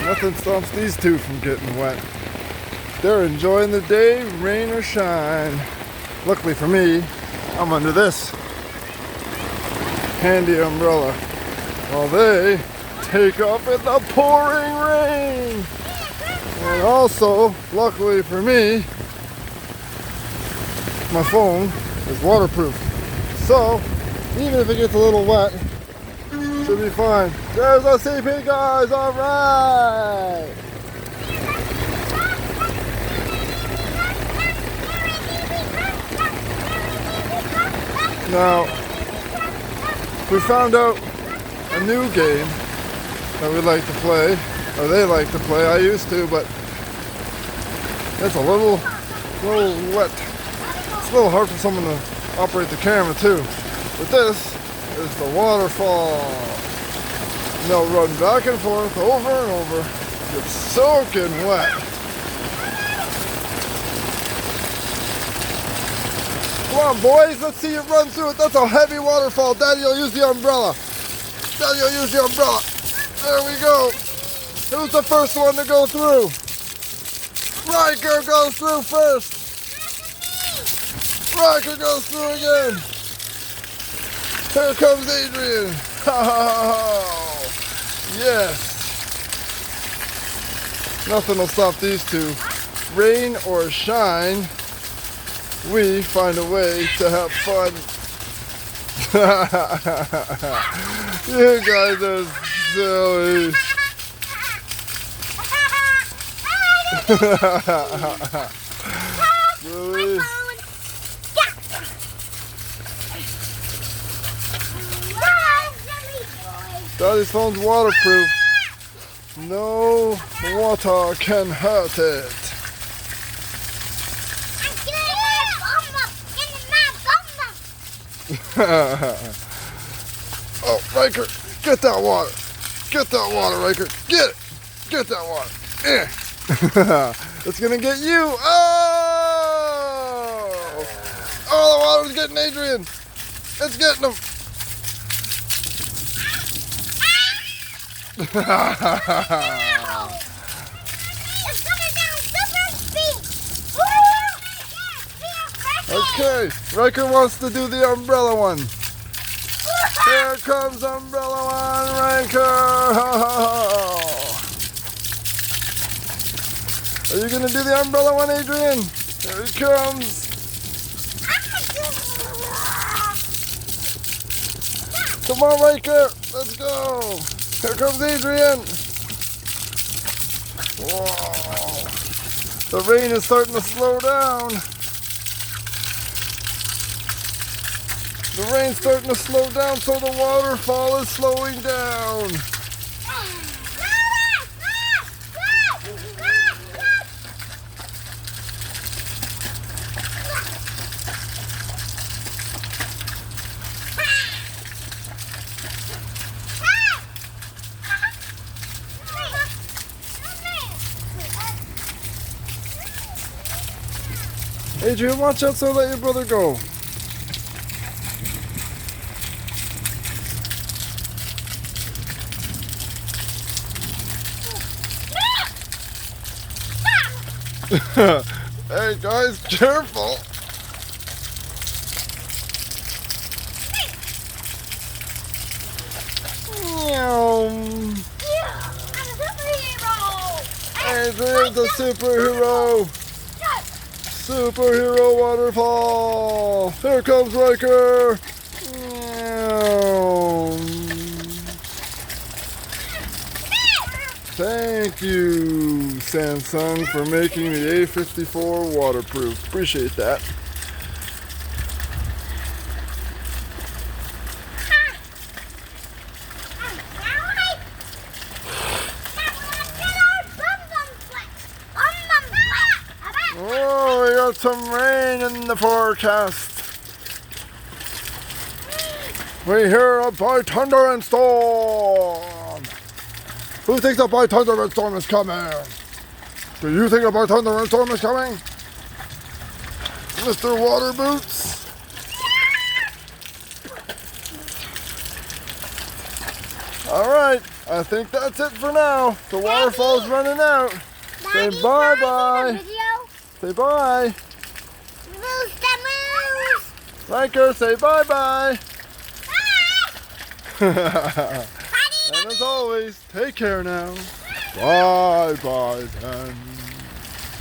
Nothing stops these two from getting wet. They're enjoying the day, rain or shine. Luckily for me, I'm under this handy umbrella while they take off in the pouring rain. And also, luckily for me, my phone is waterproof. So, even if it gets a little wet, should be fine. There's our CP guys, alright! Now, we found out a new game that we like to play, or they like to play. I used to, but it's a little wet. It's a little hard for someone to operate the camera too. But this is the waterfall. They'll run back and forth over and over. It's soaking wet. Come on, boys, let's see you run through it. That's a heavy waterfall. Daddy will use the umbrella. Daddy will use the umbrella. There we go. Who's the first one to go through? Riker goes through first. Riker goes through again. Here comes Adrian. Oh, yes. Nothing will stop these two. Rain or shine, we find a way to have fun. You guys are silly. Really? Daddy's phone's waterproof. No water can hurt it. Oh, Riker, get that water. Get that water, Riker. Get it. Get that water. It's gonna get you. Oh! Oh, the water's getting Adrian. It's getting him. It's coming down super speed. Okay, Riker wants to do the umbrella one. Here comes umbrella one, Riker. Are you gonna do the umbrella one, Adrian? Here he comes. Come on, Riker, let's go. Here comes Adrian. Whoa. The rain is starting to slow down. The rain's starting to slow down, so the waterfall is slowing down. Adrian, watch out so let your brother go. Hey guys, careful. Adrian's a superhero. Superhero waterfall. Here comes Riker. Thank you, Samsung, for making the A54 waterproof. Appreciate that. Oh, we got some rain in the forecast. We hear a by thunder and storm. Who thinks a by thunder and storm is coming? Do you think a by thunder and storm is coming? Mr. Water Boots? All right. I think that's it for now. The waterfall's running out. Daddy, Say bye-bye. video. Say bye. Moose the moose. Riker, say bye-bye. Bye. And as always, take care now. Bye-bye then.